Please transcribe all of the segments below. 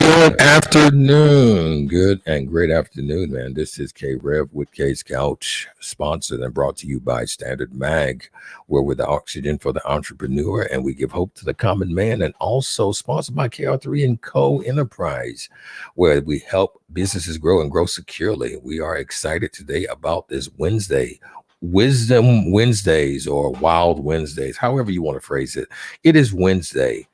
Good afternoon. Good and great afternoon, man. This is K Rev with K's Kouch, sponsored and brought to you by Standard Mag, where we're the oxygen for the entrepreneur and we give hope to the common man, and also sponsored by KR3 and Co. Enterprise, where we help businesses grow and grow securely. We are excited today about this Wednesday, Wisdom Wednesdays or Wild Wednesdays, however you want to phrase it. It is Wednesday.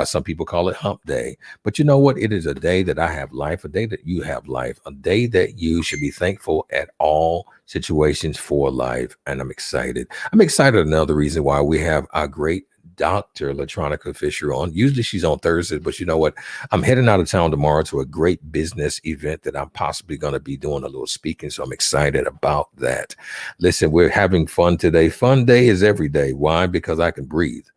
Some people call it hump day, but you know what? It is a day that I have life, a day that you have life, a day that you should be thankful at all situations for life. And I'm excited. Another reason why we have our great Dr. LaTronica Fisher on. Usually she's on Thursdays, but you know what? I'm heading out of town tomorrow to a great business event that I'm possibly going to be doing a little speaking. So I'm excited about that. Listen, we're having fun today. Fun day is every day. Why? Because I can breathe.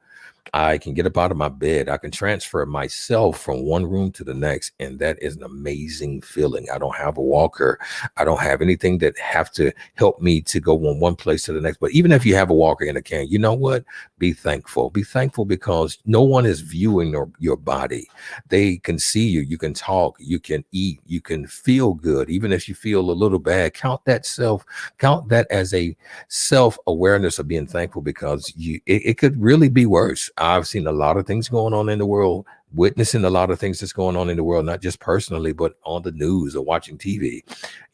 I can get up out of my bed. I can transfer myself from one room to the next. And that is an amazing feeling. I don't have a walker. I don't have anything that have to help me to go from one place to the next. But even if you have a walker and a cane, you know what? Be thankful. Be thankful because no one is viewing your body. They can see you. You can talk. You can eat. You can feel good. Even if you feel a little bad, count that as a self-awareness of being thankful, because it could really be worse. I've seen a lot of things going on in the world, witnessing a lot of things that's going on in the world, not just personally, but on the news or watching TV.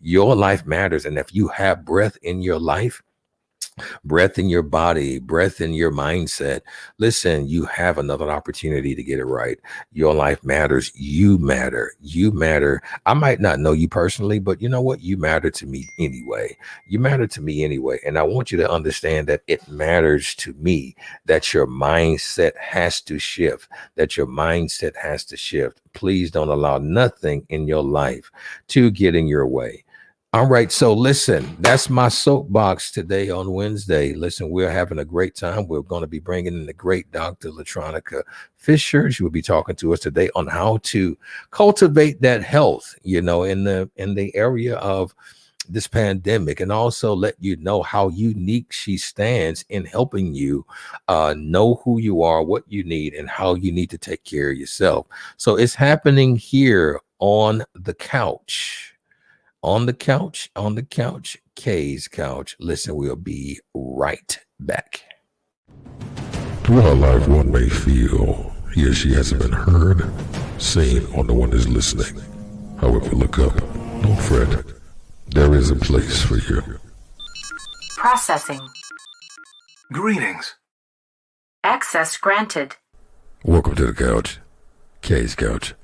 Your life matters. And if you have breath in your life, breath in your body, breath in your mindset, listen, you have another opportunity to get it right. Your life matters. You matter. You matter. I might not know you personally, but you know what? You matter to me anyway. You matter to me anyway. And I want you to understand that it matters to me that your mindset has to shift, Please don't allow nothing in your life to get in your way. All right, so listen, that's my soapbox today on Wednesday. Listen, we're having a great time. We're going to be bringing in the great Dr. LaTronica Fisher. She will be talking to us today on how to cultivate that health, in the area of this pandemic, and also let you know how unique she stands in helping you know who you are, what you need, and how you need to take care of yourself. So it's happening here on the couch. On the couch, K's Couch. Listen, we'll be right back. Throughout life, one may feel he or she hasn't been heard, seen, or no one is listening. However, look up. Don't fret. There is a place for you. Processing. Greetings. Access granted. Welcome to the couch. K's Couch.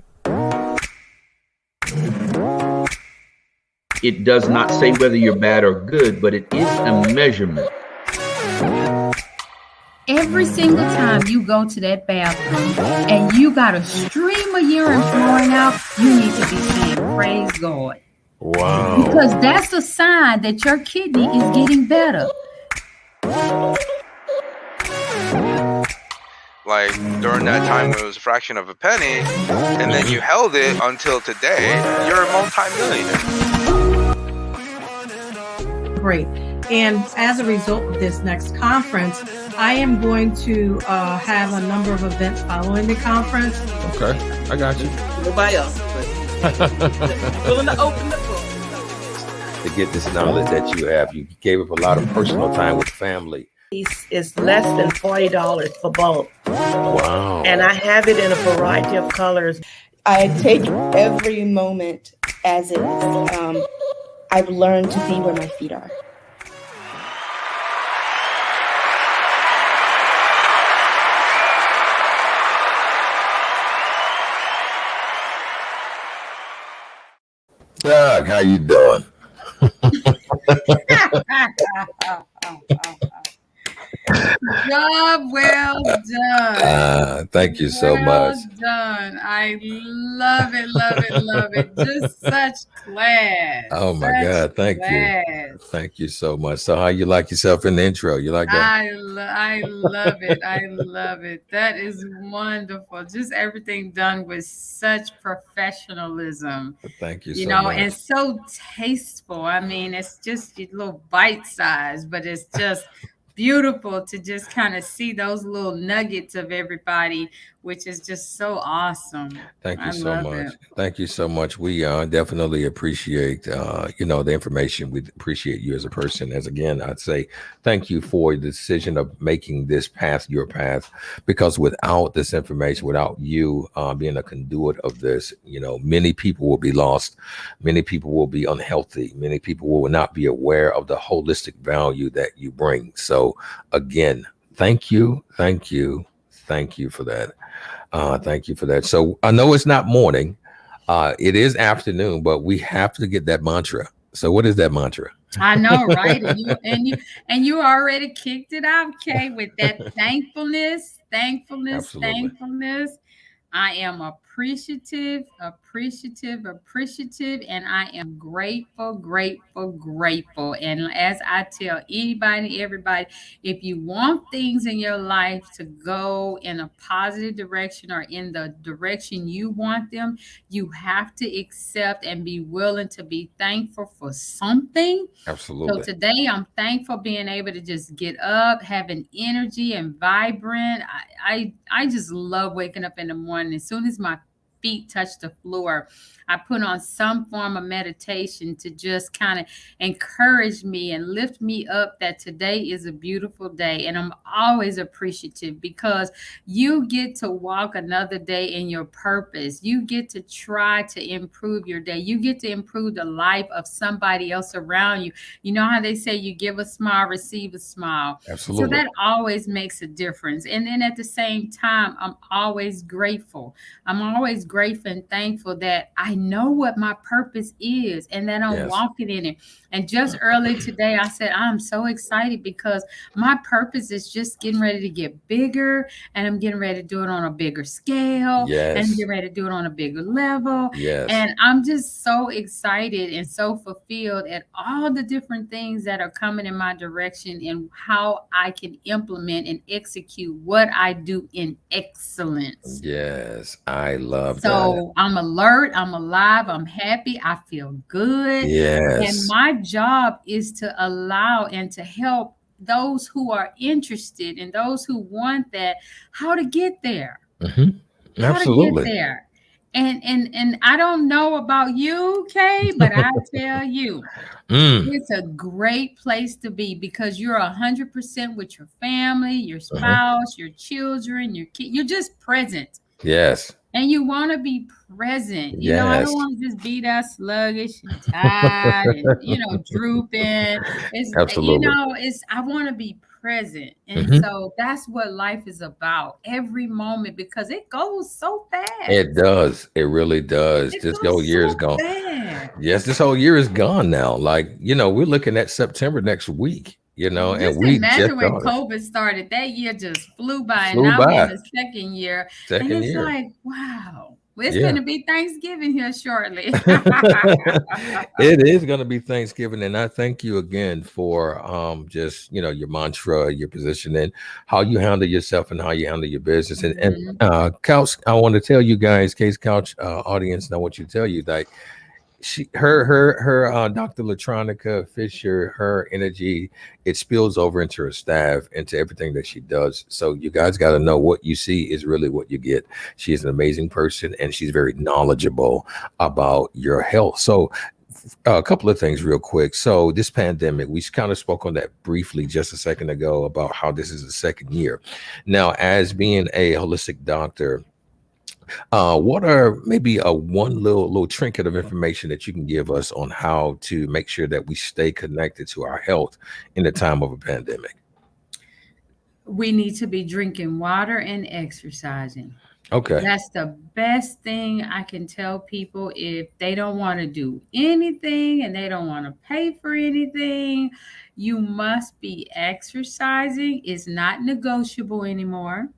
It does not say whether you're bad or good, but it is a measurement. Every single time you go to that bathroom and you got a stream of urine flowing out, you need to be saying, praise God. Wow. Because that's a sign that your kidney is getting better. Like during that time when it was a fraction of a penny, and then you held it until today, you're a multi-millionaire. Great. And as a result of this next conference, I am going to have a number of events following the conference. Okay, I got you. Nobody else, but willing to open the book. To get this knowledge that you have, you gave up a lot of personal time with family. It's less than $40 for both. Wow. And I have it in a variety of colors. I take every moment as it is. I've learned to be where my feet are. Doug, how you doing? job well done. Thank you so much. Well done. I love it, love it, love it. Just such class. Oh my Such God, thank you. class. Thank you so much. So how you like yourself in the intro? You like that? I love it. I love it. That is wonderful. Just everything done with such professionalism, Thank you you so know, much. and so tasteful. I mean, it's just a little bite size, but it's just beautiful to just kind of see those little nuggets of everybody, which is just so awesome. Thank you I so love much. it. Thank you so much. We definitely appreciate the information. We appreciate you as a person. As again, I'd say thank you for the decision of making this path your path. Because without this information, without you being a conduit of this, many people will be lost. Many people will be unhealthy. Many people will not be aware of the holistic value that you bring. So again, thank you, thank you, thank you for that. Thank you for that. So I know it's not morning. It is afternoon, but we have to get that mantra. So what is that mantra? I know, right? And you already kicked it out, Kay, with that thankfulness, thankfulness, Absolutely. thankfulness. I am appreciative, appreciative, appreciative, and I am grateful, grateful, grateful. And as I tell anybody, everybody, if you want things in your life to go in a positive direction or in the direction you want them, you have to accept and be willing to be thankful for something. So Absolutely. today I'm thankful being able to just get up, having energy and vibrant. I just love waking up in the morning. As soon as my feet touch the floor, I put on some form of meditation to just kind of encourage me and lift me up that today is a beautiful day. And I'm always appreciative because you get to walk another day in your purpose. You get to try to improve your day. You get to improve the life of somebody else around you. You know how they say you give a smile, receive a smile. So Absolutely. that always makes a difference. And then at the same time, I'm always grateful. I'm always grateful and thankful that I know what my purpose is and that I'm Yes. walking in it. And just early today, I said, I'm so excited because my purpose is just getting ready to get bigger and I'm getting ready to do it on a bigger scale and I'm Yes. getting ready to do it on a bigger level. Yes. And I'm just so excited and so fulfilled at all the different things that are coming in my direction and how I can implement and execute what I do in excellence. Yes. I love that. So I'm alert, I'm alive, I'm happy, I feel good. And Yes. my job is to allow and to help those who are interested and those who want that, how to get there, Mhm. how to get Absolutely. there. And I don't know about you, Kay, but I tell you, Mm. it's a great place to be because you're 100% with your family, your Mhm. spouse, your children, your kid. You're just present. Yes. And you want to be present. I Yes. don't want to just be that sluggish and tired and, drooping. Absolutely. I want to be present. And Mhm. so that's what life is about every moment because it goes so It fast. does. It really does. It This whole goes year is so gone. fast. Yes, this whole year is gone now. Like, we're looking at September next week, and Just we just imagine when started. COVID started, that year just flew by, and Flew now we're in by. the second year, and Second it's year. like, wow, it's going Yeah. to be Thanksgiving here shortly. It is going to be Thanksgiving, and I thank you again for just your mantra, your position, and how you handle yourself and how you handle your business. And Mhm. Couch, I want to tell you guys, Case Couch audience, and I want you to tell you that her Dr. LaTronica Fisher, her energy, it spills over into her staff, into everything that she does. So you guys got to know what you see is really what you get. She is an amazing person and she's very knowledgeable about your health. So a couple of things real quick. So this pandemic, we kind of spoke on that briefly just a second ago about how this is the second year. Now, as being a holistic doctor, what are maybe a one little trinket of information that you can give us on how to make sure that we stay connected to our health in the time of a pandemic? We need to be drinking water and exercising. Okay. That's the best thing I can tell people if they don't want to do anything and they don't want to pay for anything. You must be exercising. It's not negotiable anymore.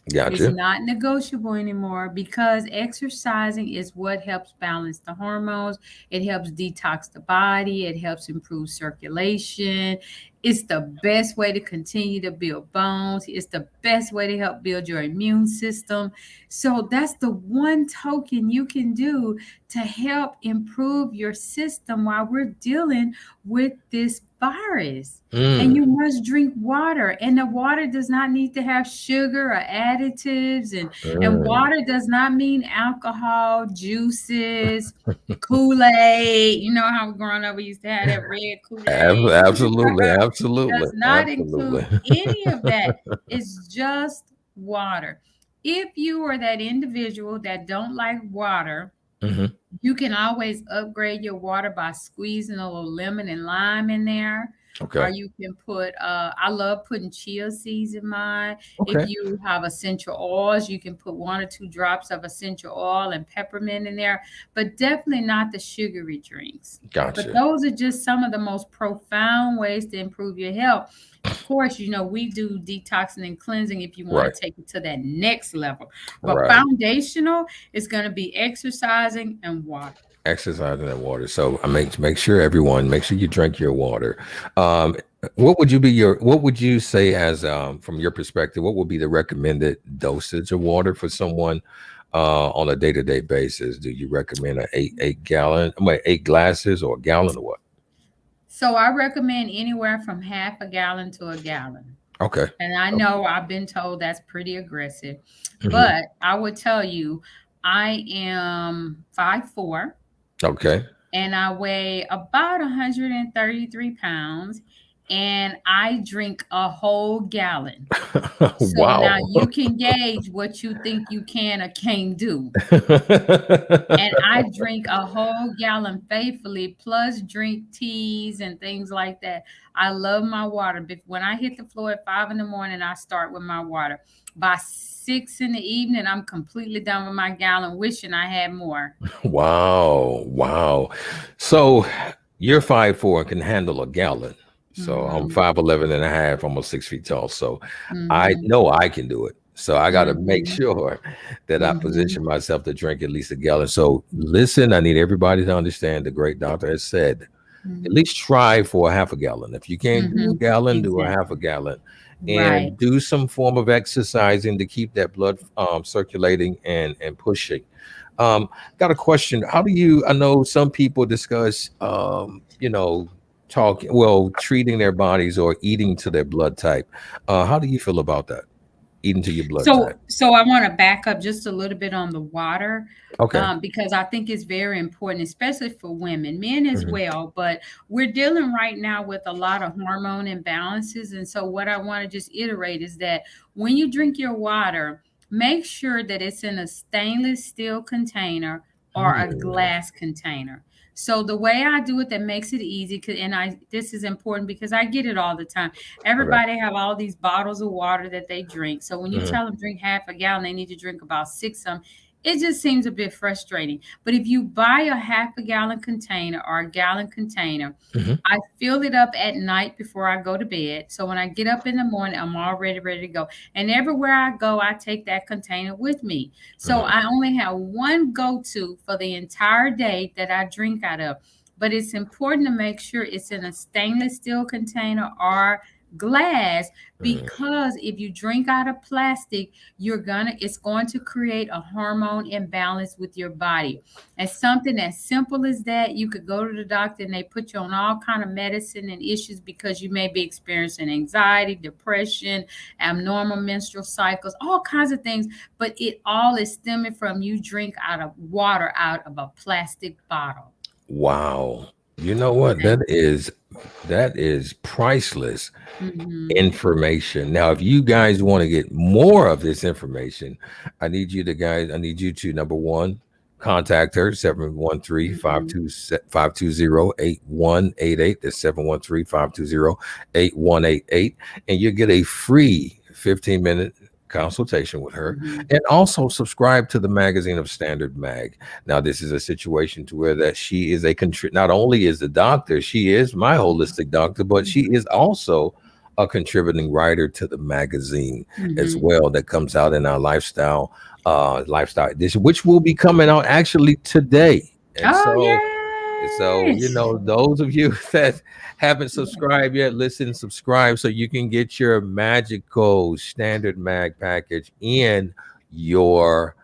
It's Gotcha. not negotiable anymore because exercising is what helps balance the hormones. It helps detox the body. It helps improve circulation. It's the best way to continue to build bones. It's the best way to help build your immune system. So that's the one token you can do to help improve your system while we're dealing with this virus. And Mm. you must drink water. And the water does not need to have sugar or additives. And Mm. water does not mean alcohol, juices, Kool-Aid. You know how growing up we used to have that red Kool-Aid. Absolutely. Absolutely. Does not include Absolutely. any of that. It's just water. If you are that individual that don't like water, Mhm. you can always upgrade your water by squeezing a little lemon and lime in there. Or Okay. you can put, I love putting chia seeds in mine. If Okay. you have essential oils, you can put 1 or 2 drops of essential oil and peppermint in there, but definitely not the sugary drinks. But Gotcha. those are just some of the most profound ways to improve your health. Of course, we do detoxing and cleansing if you want Right. to take it to that next level. But Right. foundational is going to be exercising and water. Exercising and water. So I make sure you drink your water. Um, what would you say as from your perspective, what would be the recommended dosage of water for someone on a day-to-day basis? Do you recommend an eight gallon, 8 glasses or a gallon or what? So I recommend anywhere from half a gallon to a gallon. Okay. And I know I've been told that's pretty aggressive, Mhm. but I would tell you, I am 5'4" Okay. and I weigh about 133 pounds, and I drink a whole gallon. So now Wow. you can gauge what you think you can or can't do. And I drink a whole gallon faithfully, plus drink teas and things like that. I love my water. But when I hit the floor at 5 in the morning, I start with my water. By 6 in the evening, I'm completely done with my gallon, wishing I had more. Wow. Wow. So you're 5'4" and can handle a gallon. So I'm Mhm. 5'11" and a half, almost 6 feet tall. So I Mhm. know I can do it. So I got to make Mhm. sure that I Mhm. position myself to drink at least a gallon. So listen, I need everybody to understand the great doctor has said, at Mhm. least try for a half a gallon. If you can't do a Mhm. gallon, do a half a Exactly. gallon Right. and do some form of exercising to keep that blood circulating and pushing. Um, got a question. I know some people discuss, treating their bodies or eating to their blood type. How do you feel about that? Eating to your blood type. So I want to back up just a little bit on the water, Okay. because I think it's very important, especially for women, men as Mhm. well. But we're dealing right now with a lot of hormone imbalances. And so what I want to just iterate is that when you drink your water, make sure that it's in a stainless steel container or a Mm. glass container. So the way I do it that makes it easy, this is important because I get it all the time. Okay. Everybody have all these bottles of water that they drink. So when you Mhm. tell them drink half a gallon, they need to drink about 6 of them. It just seems a bit frustrating. But if you buy a half a gallon container or a gallon container, Mhm. I fill it up at night before I go to bed. So when I get up in the morning, I'm already ready to go. And everywhere I go, I take that container with me. So Mhm. I only have one go-to for the entire day that I drink out of. But it's important to make sure it's in a stainless steel container or glass, Mhm. because if you drink out of plastic, it's going to create a hormone imbalance with your body. And something as simple as that, you could go to the doctor and they put you on all kind of medicine and issues because you may be experiencing anxiety, depression, abnormal menstrual cycles, all kinds of things. But it all is stemming from you drink out of water out of a plastic bottle. Wow. You know what? Okay. That is priceless Mm-hmm. information. Now, if you guys want to get more of this information, I need you to number one, contact her 713 Mm-hmm. 8188. That's 713 520 8188. And you get a free 15-minute consultation with her, Mhm. and also subscribe to the magazine of Standard Mag. Now, this is a situation to where that she is not only is the doctor, she is my holistic doctor, but she is also a contributing writer to the magazine as Mhm. well that comes out in our lifestyle edition, which will be coming out actually today. And so, Oh, those of you that haven't subscribed yet, listen, subscribe so you can get your magical Standard Mag package in your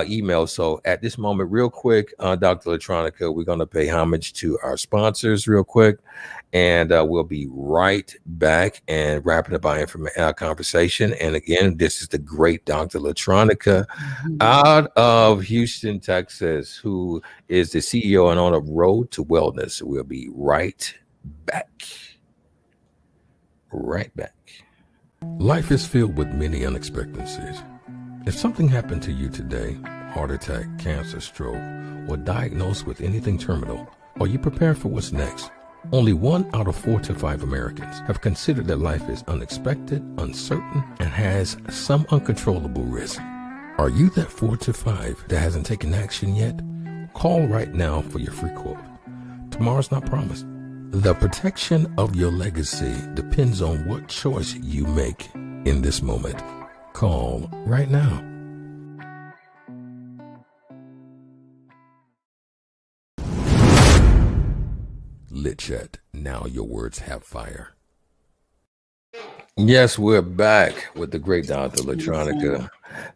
email. So at this moment, real quick, Dr. LaTronica, we're going to pay homage to our sponsors real quick. And we'll be right back and wrapping up our conversation. And again, this is the great Dr. LaTronica out of Houston, Texas, who is the CEO and owner of Road to Wellness. We'll be right back. Right back. Life is filled with many unexpectancies. If something happened to you today, heart attack, cancer, stroke, or diagnosed with anything terminal, are you prepared for what's next? Only 1 out of 4 to 5 Americans have considered that life is unexpected, uncertain, and has some uncontrollable risk. Are you that 4 to 5 that hasn't taken action yet? Call right now for your free quote. Tomorrow's not promised. The protection of your legacy depends on what choice you make in this moment. Call right now. Lit Chat. Now your words have fire. Yes, we're back with the great Dr. LaTronica.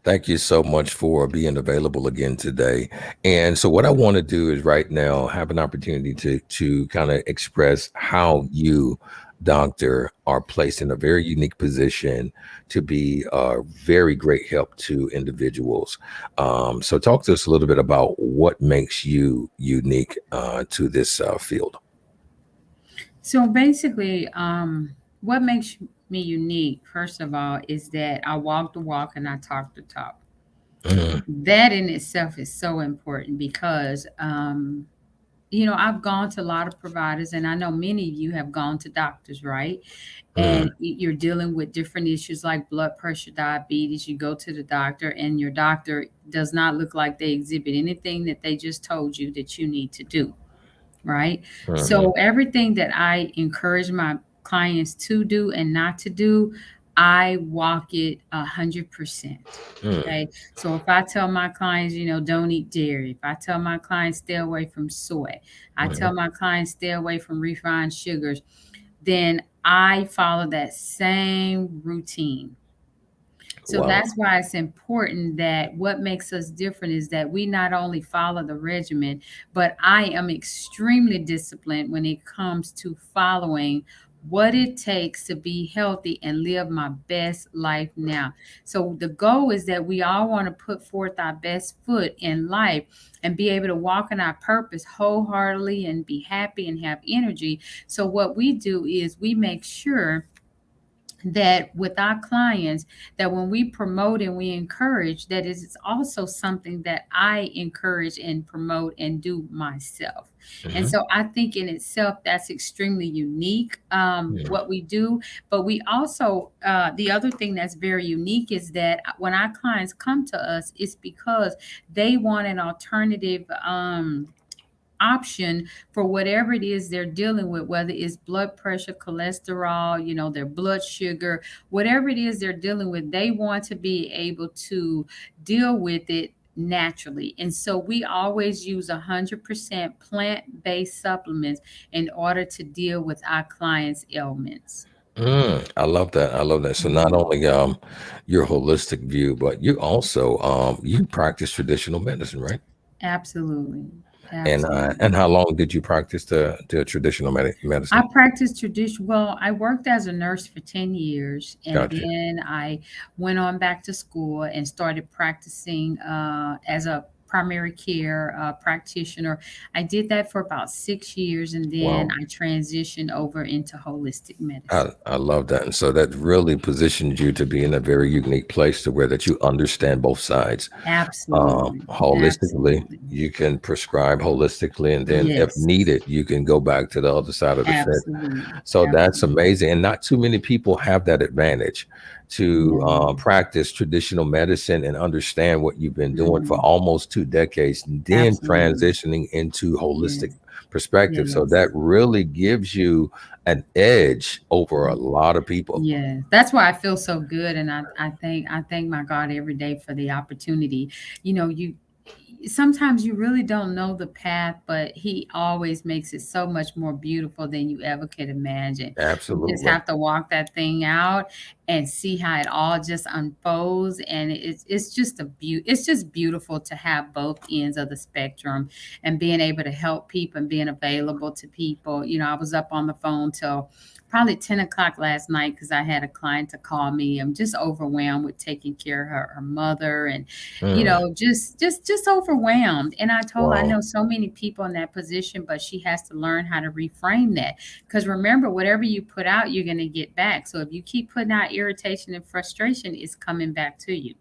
Thank you so much for being available again today. And so what I want to do is right now have an opportunity to kind of express how you, doctor, are placed in a very unique position to be a very great help to individuals. So talk to us a little bit about what makes you unique to this field. So basically, what makes me unique, first of all, is that I walk the walk and I talk the talk. That in itself is so important because, I've gone to a lot of providers, and I know many of you have gone to doctors, right? And you're dealing with different issues like blood pressure, diabetes. You go to the doctor, and your doctor does not look like they exhibit anything that they just told you that you need to do. Right. So everything that I encourage my clients to do and not to do, I walk it 100%. Okay. So if I tell my clients, don't eat dairy, if I tell my clients stay away from soy, I tell my clients stay away from refined sugars, then I follow that same routine. So that's why it's important that what makes us different is that we not only follow the regimen, but I am extremely disciplined when it comes to following what it takes to be healthy and live my best life now. So the goal is that we all want to put forth our best foot in life and be able to walk in our purpose wholeheartedly and be happy and have energy. So what we do is we make sure that with our clients, that when we promote and we encourage, that is also something that I encourage and promote and do myself. And so I think in itself that's extremely unique, what we do. But we also, the other thing that's very unique is that when our clients come to us, it's because they want an alternative option for whatever it is they're dealing with, whether it's blood pressure, cholesterol, their blood sugar, whatever it is they're dealing with, they want to be able to deal with it naturally. And so we always use 100% plant-based supplements in order to deal with our clients' ailments. I love that. I love that. So not only your holistic view, but you also you practice traditional medicine, right? Absolutely. And Absolutely. how long did you practice the traditional medicine? I practiced tradition. Well, I worked as a nurse for 10 years, and Gotcha. then I went on back to school and started practicing as a primary care practitioner. I did that for about 6 years, and then Wow. I transitioned over into holistic medicine. I love that. And so that really positions you to be in a very unique place to where that you understand both sides. Absolutely. Holistically, Absolutely. you can prescribe holistically, and then if Yes. needed, you can go back to the other side of the fence. Absolutely. So that's Absolutely. amazing. And not too many people have that advantage to Yeah. practice traditional medicine and understand what you've been doing for Mhm. almost 2 decades, and then Absolutely. transitioning into holistic Yes. perspective. So that Yes. really gives you an edge over a lot of people. Yeah, that's why I feel so good, and I thank my God every day for the opportunity. You sometimes you really don't know the path, but He always makes it so much more beautiful than you ever could imagine. You just Absolutely. have to walk that thing out and see how it all just unfolds, and it's just it's just beautiful to have both ends of the spectrum and being able to help people and being available to people. I was up on the phone till probably 10 o'clock last night because I had a client to call me. I'm just overwhelmed with taking care of her mother, and Mm, just overwhelmed. And I told her, I wow. know so many people in that position, but she has to learn how to reframe that. Because remember, whatever you put out, you're going to get back. So if you keep putting out irritation and frustration, it's coming back to you.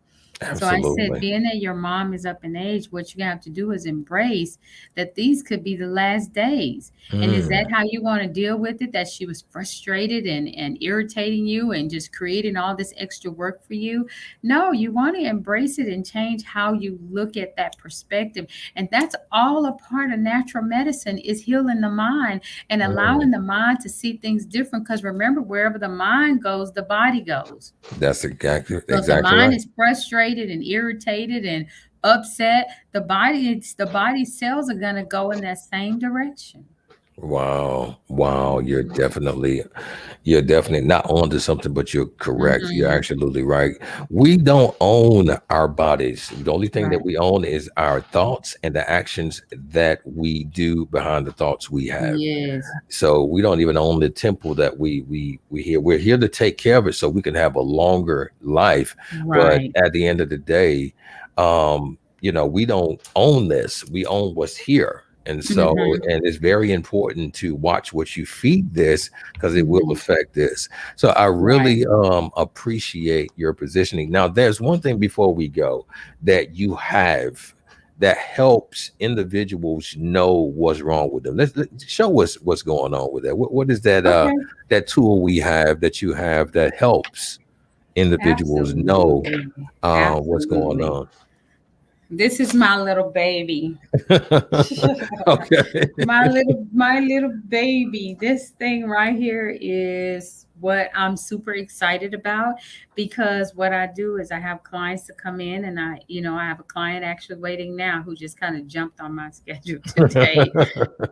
So I said, Absolutely. being that your mom is up in age, what you have to do is embrace that these could be the last days. And is that Mm, how you want to deal with it? That she was frustrated and irritating you and just creating all this extra work for you? No, you want to embrace it and change how you look at that perspective. And that's all a part of natural medicine, is healing the mind and mm. allowing the mind to see things different. Because remember, wherever the mind goes, the body goes. That's exactly So if the exactly mind right. is frustrated and irritated and upset, the body cells are going to go in that same direction. Wow. Wow. You're definitely not onto something, but you're correct. You're Hmm. absolutely right. We don't own our bodies. The only thing that Right. we own is our thoughts and the actions that we do behind the thoughts we have. Yes. So we don't even own the temple that we here. We're here to take care of it so we can have a longer life. But Right. at the end of the day, we don't own this. We own what's here. And so, Hmm. and it's very important to watch what you feed this, because it will Hmm. affect this. So I Right. really appreciate your positioning. Now, there's one thing before we go that you have that helps individuals know what's wrong with them. Let's show us what's going on with that. What is that Okay. that tool we have that you have that helps individuals know Absolutely. what's going Absolutely. on? This is my little baby. Okay. My little baby. This thing right here is what I'm super excited about, because what I do is I have clients to come in, and I have a client actually waiting now who just kind of jumped on my schedule today.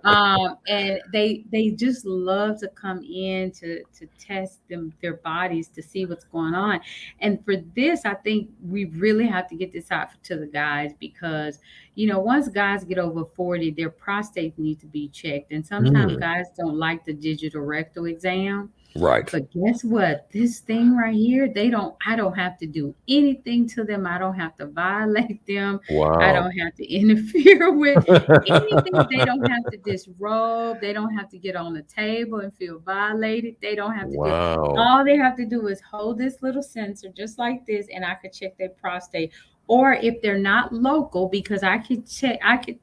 And they just love to come in to test their bodies to see what's going on. And for this, I think we really have to get this out to the guys, because once guys get over 40, their prostate need to be checked, and sometimes Mm, guys don't like the digital rectal exam. right. But guess what? This thing right here, I don't have to do anything to them. I don't have to violate them. I Wow. don't have to interfere with anything. They don't have to disrobe. They don't have to get on the table and feel violated. They don't have to do, Wow. all they have to do is hold this little sensor just like this, and I could check their prostate. Or if they're not local, because I could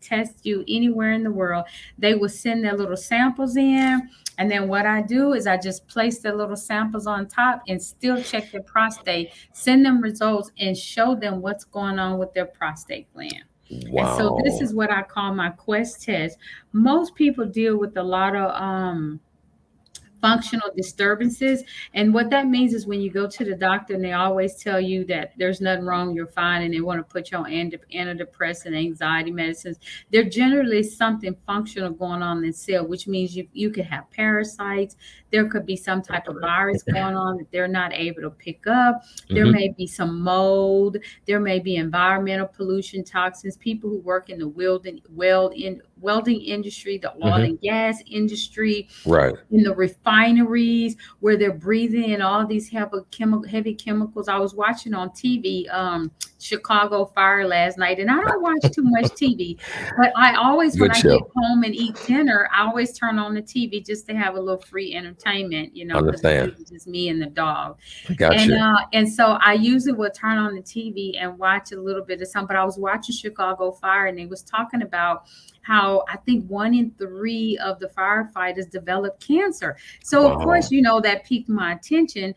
test you anywhere in the world, they will send their little samples in, and then what I do is I just place the little samples on top and still check their prostate, send them results, and show them what's going on with their prostate gland. And so this Wow. is what I call my Quest test. Most people deal with a lot of functional disturbances. And what that means is when you go to the doctor and they always tell you that there's nothing wrong, you're fine, and they want to put you on antidepressant, anxiety medicines, there generally is something functional going on in the cell, which means you could have parasites. There could be some type of virus going on that they're not able to pick up. There Hmm. may be some mold. There may be environmental pollution, toxins. People who work in the welding industry, the oil Hmm. and gas industry, Right. in the refineries where they're breathing in all these heavy chemicals. I was watching on TV Chicago Fire last night, and I don't watch too much TV, but I always, when Good I get show. home and eat dinner, I always turn on the TV just to have a little free entertainment, because it's Understand. usually just me and the dog. I got And you. uh, and so I usually would turn on the TV and watch a little bit of something. But I was watching Chicago Fire, and they was talking about how I think 1 in 3 of the firefighters develop cancer. So of course, Wow. that piqued my attention.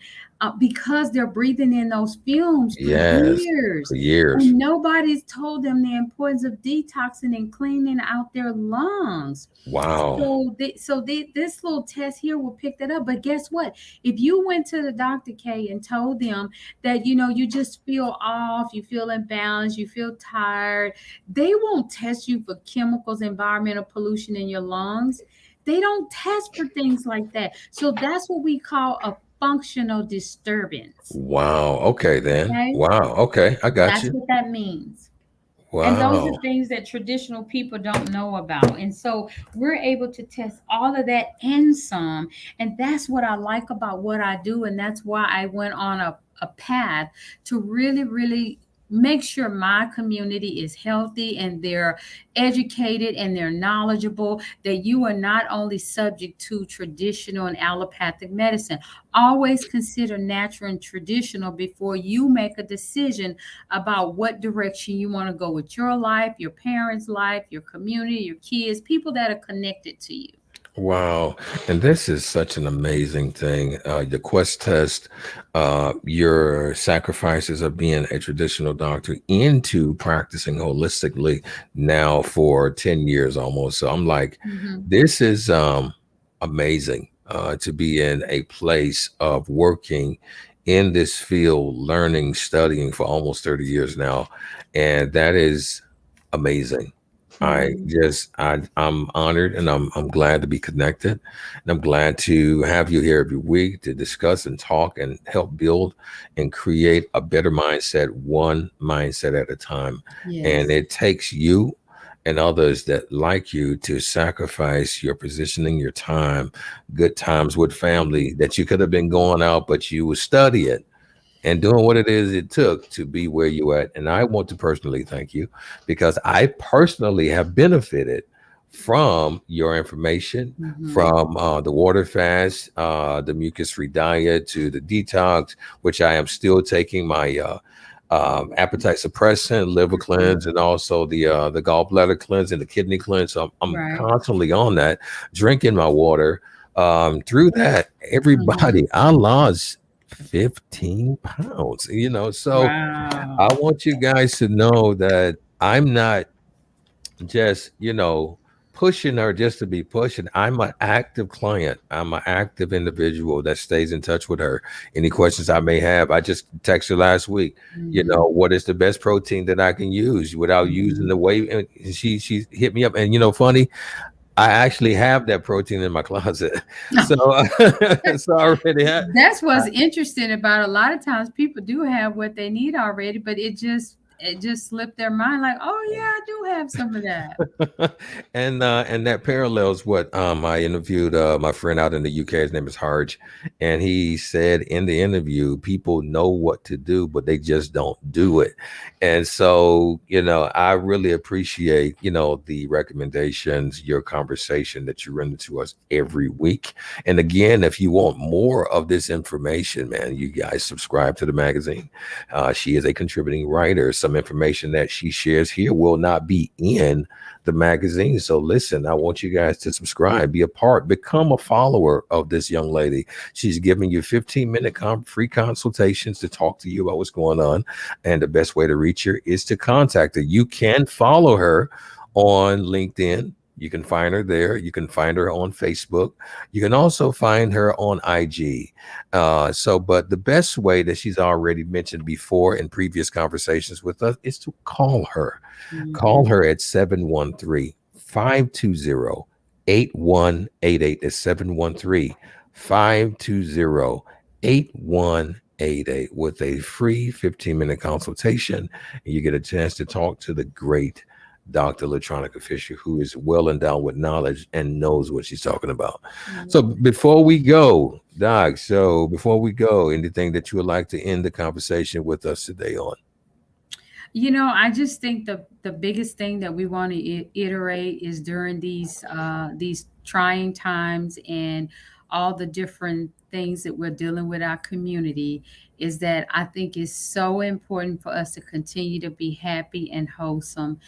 because they're breathing in those fumes for Yes, years. for years. And nobody's told them the importance of detoxing and cleaning out their lungs. Wow. This little test here will pick that up. But guess what? If you went to the Dr. K and told them that you just feel off, you feel imbalanced, you feel tired, they won't test you for chemicals, environmental pollution in your lungs. They don't test for things like that. So that's what we call a functional disturbance. Wow. Okay, then. Okay. Wow. Okay, I got That's you. what that means. And those are Wow. things that traditional people don't know about. And so we're able to test all of that and some. And that's what I like about what I do. And that's why I went on a path to really, really make sure my community is healthy and they're educated and they're knowledgeable, that you are not only subject to traditional and allopathic medicine. Always consider natural and traditional before you make a decision about what direction you want to go with your life, your parents' life, your community, your kids, people that are connected to you. Wow. And this is such an amazing thing. The Quest test, your sacrifices of being a traditional doctor into practicing holistically now for 10 years almost. So I'm like, Mhm. this is amazing to be in a place of working in this field, learning, studying for almost 30 years now. And that is amazing. Mhm. I'm honored and I'm glad to be connected. And I'm glad to have you here every week to discuss and talk and help build and create a better mindset, one mindset at a time. And Yes. it takes you and others that like you to sacrifice your positioning, your time, good times with family that you could have been going out, but you would study it and doing what it is it took to be where you at. And I want to personally thank you because I personally have benefited from your information, Mhm. from the water fast, the mucus-free diet, to the detox, which I am still taking my appetite suppressant, liver Mhm. cleanse, and also the gallbladder cleanse and the kidney cleanse. So I'm Right. constantly on that, drinking my water. Through that, Mhm. everybody, I lost 15 pounds, so Wow. I want you guys to know that I'm not just, pushing her just to be pushing. I'm an active client. I'm an active individual that stays in touch with her. Any questions I may have, I just texted her last week, Mhm. what is the best protein that I can use without using Mhm. the whey? And she hit me up. And funny, I actually have that protein in my closet. So so I already have. That's what's interesting about a lot of times people do have what they need already, but it just slipped their mind like, oh yeah, I do have some of that. And that parallels what I interviewed my friend out in the UK. His name is Harge, and he said in the interview, people know what to do, but they just don't do it. And so, I really appreciate the recommendations, your conversation that you render to us every week. And again, if you want more of this information, man, you guys subscribe to the magazine. She is a contributing writer. Some information that she shares here will not be in the magazine. So listen, I want you guys to subscribe, be a part, become a follower of this young lady. She's giving you 15-minute free consultations to talk to you about what's going on. And the best way to reach her is to contact her. You can follow her on LinkedIn. You can find her there. You can find her on Facebook. You can also find her on IG. But the best way that she's already mentioned before in previous conversations with us is to call her. Call Mhm. her at 713-520-8188. That's 713-520-8188 with a free 15-minute consultation. And you get a chance to talk to the great Dr. LaTronica Fisher, who is well endowed with knowledge and knows what she's talking about. So before we go, Doc, anything that you would like to end the conversation with us today on? I just think the biggest thing that we want to iterate is during these trying times and all the different things that we're dealing with our community, is that I think it's so important for us to continue to be happy and wholesome,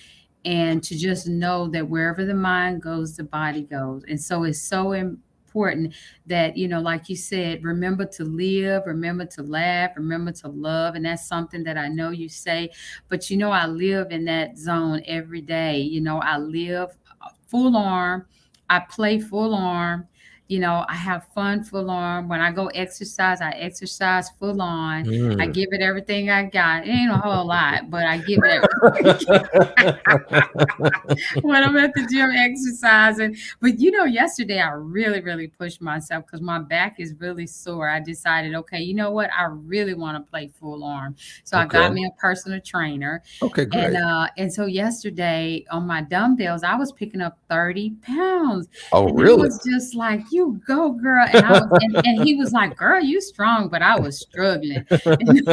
and to just know that wherever the mind goes, the body goes. And so it's so important important that, like you said, remember to live, remember to laugh, remember to love. And that's something that I know you say, but I live in that zone every day. I live full arm. I play full arm. I have fun full on. When I go exercise, I exercise full on. I give it everything I got. It ain't a whole lot, but I give it when I'm at the gym exercising. But yesterday I really, really pushed myself because my back is really sore. I decided, okay, you know what? I really want to play full arm. So I got me a personal trainer. Okay, great. And so yesterday on my dumbbells, I was picking up 30 pounds. Oh, and really? It was just like, you go, girl. And and he was like, girl, you strong, but I was struggling. It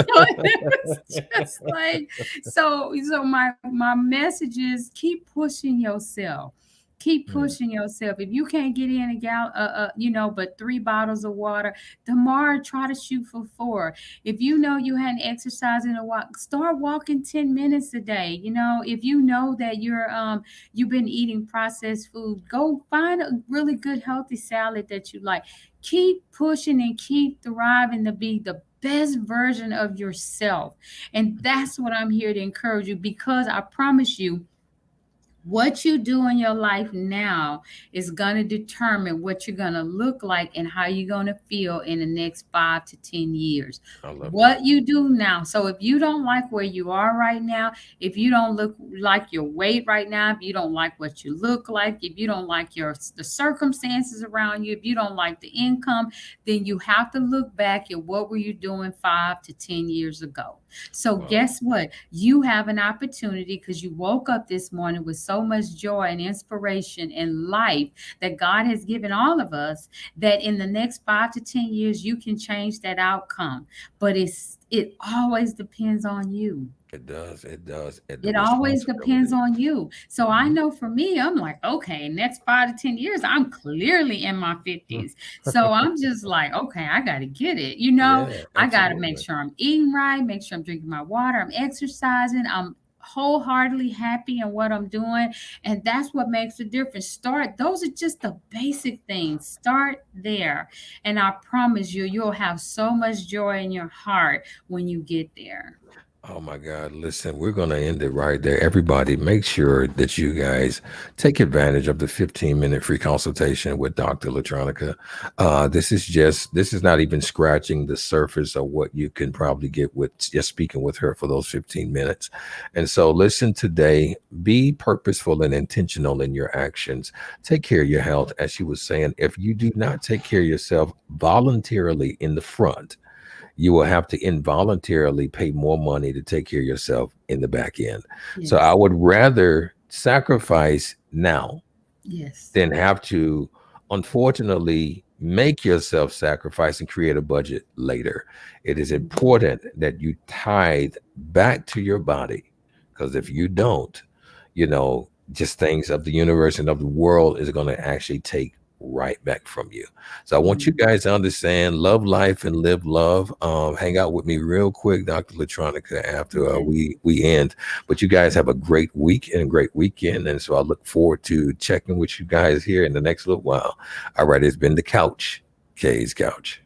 was just like, so my message is keep pushing yourself. Keep pushing yourself. If you can't get in a but 3 bottles of water, tomorrow try to shoot for 4. If you hadn't exercised in a while, start walking 10 minutes a day. If you know that you've been eating processed food, go find a really good healthy salad that you like. Keep pushing and keep thriving to be the best version of yourself. And that's what I'm here to encourage you, because I promise you, what you do in your life now is going to determine what you're going to look like and how you're going to feel in the next 5 to 10 years. What you do now. So if you don't like where you are right now, if you don't look like your weight right now, if you don't like what you look like, if you don't like the circumstances around you, if you don't like the income, then you have to look back at what were you doing 5 to 10 years ago. So guess what? You have an opportunity because you woke up this morning with so much joy and inspiration and life that God has given all of us, that in the next 5 to 10 years, you can change that outcome. But it always depends on you. It does. It always depends on you. So I know for me, I'm like, okay, next 5 to 10 years, I'm clearly in my 50s. So I'm just like, okay, I got to get it. I got to make sure I'm eating right, make sure I'm drinking my water, I'm exercising, I'm wholeheartedly happy in what I'm doing. And that's what makes the difference. Those are just the basic things. Start there. And I promise you, you'll have so much joy in your heart when you get there. Oh my God. Listen, we're going to end it right there. Everybody, make sure that you guys take advantage of the 15-minute free consultation with Dr. LaTronica. This is not even scratching the surface of what you can probably get with just speaking with her for those 15 minutes. And so listen today, be purposeful and intentional in your actions. Take care of your health. As she was saying, if you do not take care of yourself voluntarily in the front, you will have to involuntarily pay more money to take care of yourself in the back end. Yes. So I would rather sacrifice now than have to, unfortunately, make yourself sacrifice and create a budget later. It is important that you tithe back to your body, because if you don't, just things of the universe and of the world is going to actually take right back from you. So I want you guys to understand, love life and live love. Hang out with me real quick, Dr. LaTronica, after we end. But you guys have a great week and a great weekend. And so I look forward to checking with you guys here in the next little while. All right, it's been the Kouch, Kay's Couch.